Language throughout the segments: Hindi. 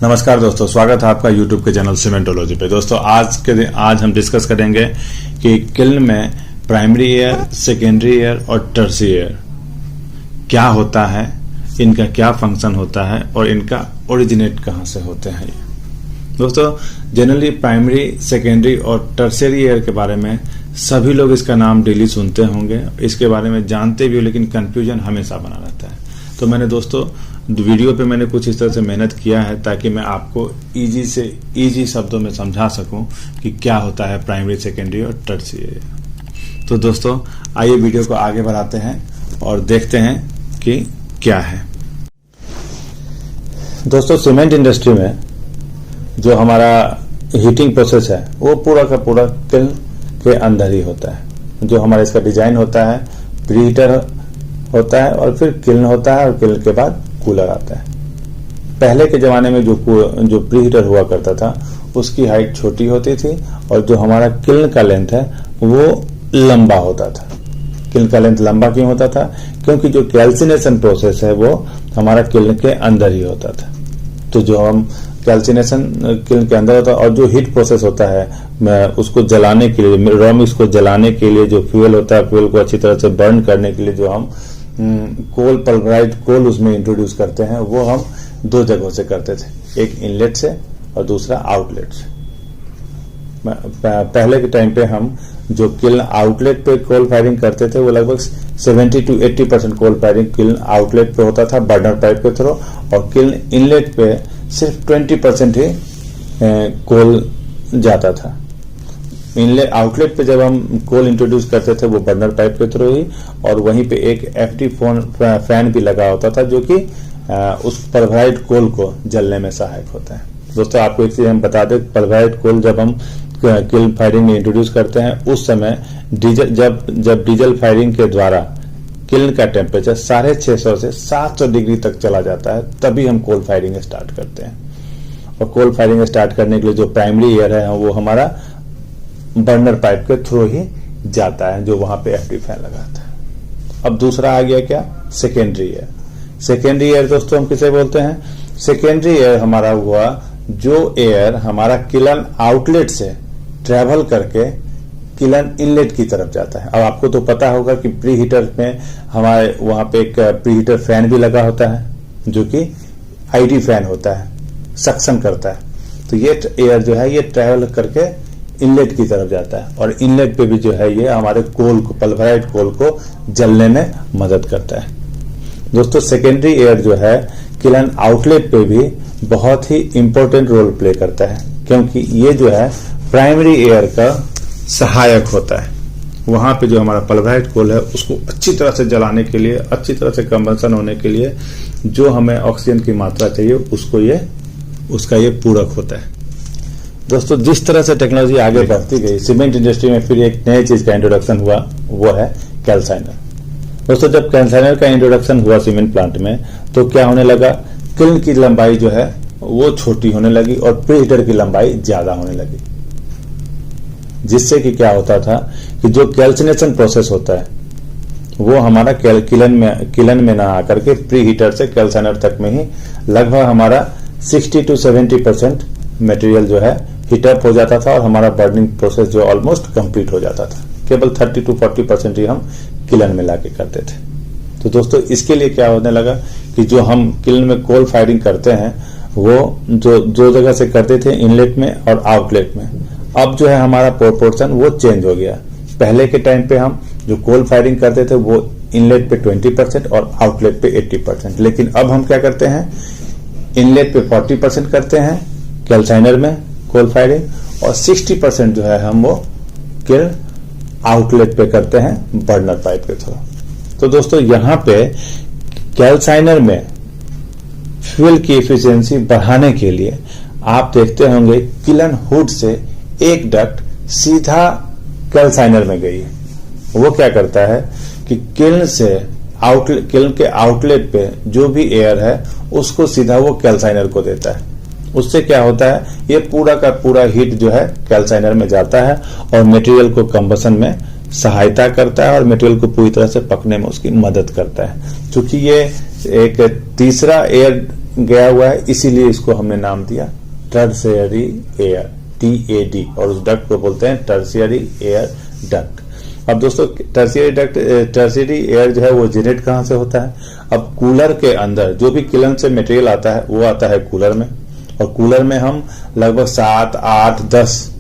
नमस्कार दोस्तों, स्वागत है आपका YouTube के चैनल सीमेंटोलॉजी पे। दोस्तों आज हम डिस्कस करेंगे कि किल्न में प्राइमरी एयर, सेकेंडरी एयर और टर्शियरी एयर क्या होता है, इनका क्या फंक्शन होता है और इनका ओरिजिनेट कहाँ से होते हैं। दोस्तों जनरली प्राइमरी, सेकेंडरी और टर्शियरी एयर के बारे में सभी लोग इसका नाम डेली सुनते होंगे, इसके बारे में जानते भी हो, लेकिन कंफ्यूजन हमेशा बना रहता है। तो मैंने दोस्तों वीडियो पे मैंने कुछ इस तरह से मेहनत किया है ताकि मैं आपको इजी शब्दों में समझा सकूं कि क्या होता है प्राइमरी, सेकेंडरी और टर्शियरी। तो दोस्तों आइए वीडियो को आगे बढ़ाते हैं और देखते हैं कि क्या है। दोस्तों सीमेंट इंडस्ट्री में जो हमारा हीटिंग प्रोसेस है वो पूरा का पूरा किल्न के अंदर ही होता है। जो हमारा इसका डिजाइन होता है, प्री हीटर होता है और फिर किल्न होता है और किल्न के बाद कूलर आता है। पहले के जमाने में जो प्री हीटर हुआ करता था उसकी हाइट छोटी होती थी और जो हमारा किल्न का लेंथ है वो लंबा होता था। किल्न का लेंथ लंबा क्यों होता था? क्योंकि जो कैल्सिनेशन प्रोसेस है वो हमारा किल्न के अंदर ही होता था। तो जो हम कैल्सिनेशन किल्न के अंदर होता है और जो हीट प्रोसेस होता है उसको जलाने के लिए, रॉ मिक्स को जलाने के लिए जो फ्यूल होता है, फ्यूल को अच्छी तरह से बर्न करने के लिए जो हम कोल, पल्वराइज्ड कोल उसमें इंट्रोड्यूस करते हैं, वो हम दो जगहों से करते थे, एक इनलेट से और दूसरा आउटलेट से। पहले के टाइम पे हम जो किल्न आउटलेट पे कोल फायरिंग करते थे वो लगभग 70 to 80% coal firing kiln outlet पे होता था बर्नर पाइप के थ्रू, और किल्न इनलेट पे सिर्फ 20% ही कोल जाता था। इनलेट आउटलेट पे जब हम कोल इंट्रोड्यूस करते थे वो बर्नर पाइप के थ्रू ही, और वहीं पे एक एफडी फैन भी लगा होता था जो कि उस पल्वराइज्ड कोल को जलने में सहायक होता है। दोस्तों आपको एक चीज हम बता दें, पल्वराइज्ड कोल जब हम किल्न फायरिंग में इंट्रोड्यूस करते हैं उस समय जब डीजल फायरिंग के द्वारा किल्न का टेम्परेचर 650 से 700 डिग्री तक चला जाता है, तभी हम कोल फायरिंग स्टार्ट करते हैं। और कोल फायरिंग स्टार्ट करने के लिए जो प्राइमरी एयर है वो हमारा बर्नर पाइप के थ्रू ही जाता है, जो वहां पे एफडी फैन लगाता है। अब दूसरा आ गया क्या? Secondary air. सेकेंडरी एयर दोस्तों हम किसे बोलते हैं? सेकेंडरी एयर हमारा हुआ जो एयर हमारा किल्न आउटलेट से ट्रेवल करके किल्न इनलेट की तरफ जाता है। अब आपको तो पता होगा कि प्री हीटर में हमारे वहां पे एक प्री हीटर फैन भी लगा होता है जो कि आईडी फैन होता है, सक्शन करता है। तो ये एयर जो है ये ट्रेवल करके इनलेट की तरफ जाता है और इनलेट पे भी जो है ये हमारे कोल को, पल्वराइज्ड कोल को जलने में मदद करता है। दोस्तों सेकेंडरी एयर जो है किल्न आउटलेट पे भी बहुत ही इंपॉर्टेंट रोल प्ले करता है, क्योंकि ये जो है प्राइमरी एयर का सहायक होता है। वहां पे जो हमारा पल्वराइज्ड कोल है उसको अच्छी तरह से जलाने के लिए, अच्छी तरह से कंबंशन होने के लिए जो हमें ऑक्सीजन की मात्रा चाहिए उसका ये पूरक होता है। दोस्तों जिस तरह से टेक्नोलॉजी आगे बढ़ती गई, सीमेंट इंडस्ट्री में फिर एक नई चीज का इंट्रोडक्शन हुआ, वो है कैल्साइनर। दोस्तों जब कैल्साइनर का इंट्रोडक्शन हुआ सीमेंट प्लांट में तो क्या होने लगा, किल्न की लंबाई जो है वो छोटी होने लगी और प्री हीटर की लंबाई ज्यादा होने लगी, जिससे कि क्या होता था कि जो कैल्सिनेशन प्रोसेस होता है वो हमारा किल्न में ना आकर के प्री हीटर से कैल्साइनर तक में ही लगभग हमारा 60 to 70% मटेरियल जो है हीटअप हो जाता था और हमारा बर्निंग प्रोसेस जो ऑलमोस्ट कंप्लीट हो जाता था। केवल 30 to 40% ही हम किल्न में लाके करते थे। तो दोस्तों इसके लिए क्या होने लगा कि जो हम किल्न में कोल फायरिंग करते हैं वो जो जगह से करते थे इनलेट में और आउटलेट में, अब जो है हमारा प्रोपोर्शन वो चेंज हो गया। पहले के टाइम पे हम जो कोल फायरिंग करते थे वो इनलेट पे 20% और आउटलेट पे 80%, लेकिन अब हम क्या करते हैं, इनलेट पे 40% करते हैं कैल्साइनर में कोल फायरिंग और 60% जो है हम वो किल्न आउटलेट पे करते हैं बर्नर पाइप के थ्रू। तो दोस्तों यहां पे कैल्साइनर में फ्यूल की एफिशिएंसी बढ़ाने के लिए आप देखते होंगे किल्न हुड से एक डक्ट सीधा कैल्साइनर में गई है। वो क्या करता है कि किल्न के आउटलेट पे जो भी एयर है उसको सीधा वो कैल्साइनर को देता है। उससे क्या होता है, ये पूरा का पूरा हीट जो है कैल्साइनर में जाता है और मटेरियल को कंबशन में सहायता करता है और मटेरियल को पूरी तरह से पकने में उसकी मदद करता है। क्योंकि ये एक तीसरा एयर गया हुआ है, इसीलिए इसको हमने नाम दिया टर्शियरी एयर, TAD, और उस डक्ट को बोलते हैं टर्शियरी एयर डक्ट। अब दोस्तों टर्शियरी एयर जो है वो जनरेट कहां से होता है? अब कूलर के अंदर जो भी किलन से मटेरियल आता है वो आता है कूलर में, और कूलर में हम लगभग 7, 8, 10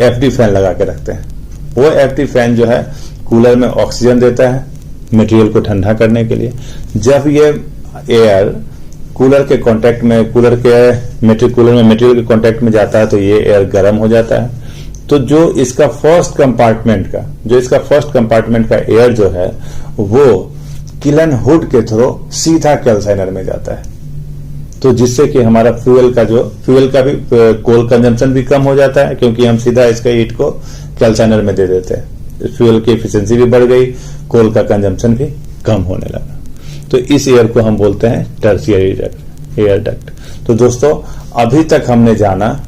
FD फैन लगा के रखते हैं। वो FD फैन जो है कूलर में ऑक्सीजन देता है मटेरियल को ठंडा करने के लिए। जब ये एयर कूलर के कांटेक्ट में, कूलर में मटेरियल के कांटेक्ट में जाता है तो ये एयर गर्म हो जाता है। तो जो इसका फर्स्ट कंपार्टमेंट का एयर जो है वो किलन हुड के थ्रू सीधा कैल्साइनर में जाता है, तो जिससे कि हमारा फ्यूल का भी कोल कंजम्पशन भी कम हो जाता है, क्योंकि हम सीधा इसका हीट को कैल्साइनर में दे देते हैं। फ्यूल की एफिशिएंसी भी बढ़ गई, कोल का कंजम्पशन भी कम होने लगा। तो इस एयर को हम बोलते हैं टर्शियरी एयर डक्ट। तो दोस्तों अभी तक हमने जाना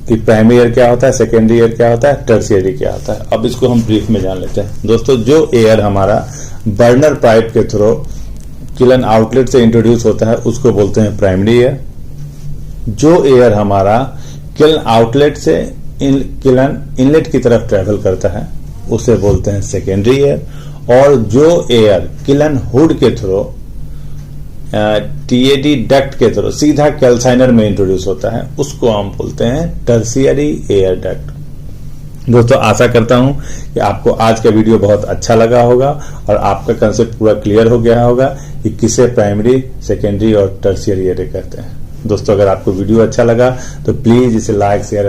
कि प्राइमरी एयर क्या होता है, सेकेंडरी एयर क्या होता है, टर्शियरी क्या होता है। अब इसको हम ब्रीफ में जान लेते हैं। दोस्तों जो एयर हमारा बर्नर पाइप के थ्रू किलन आउटलेट से इंट्रोड्यूस होता है उसको बोलते हैं प्राइमरी एयर। जो एयर हमारा किलन आउटलेट से किलन इनलेट की तरफ ट्रेवल करता है उसे बोलते हैं सेकेंडरी एयर। और जो एयर किलन हुड के थ्रू TAD डक्ट के थ्रू सीधा कैल्साइनर में इंट्रोड्यूस होता है उसको हम बोलते हैं टर्शियरी एयर डक्ट। दोस्तों आशा करता हूं कि आपको आज का वीडियो बहुत अच्छा लगा होगा और आपका कंसेप्ट पूरा क्लियर हो गया होगा कि किसे प्राइमरी, सेकेंडरी और टर्शियरी एयर कहते हैं। दोस्तों अगर आपको वीडियो अच्छा लगा तो प्लीज इसे लाइक, शेयर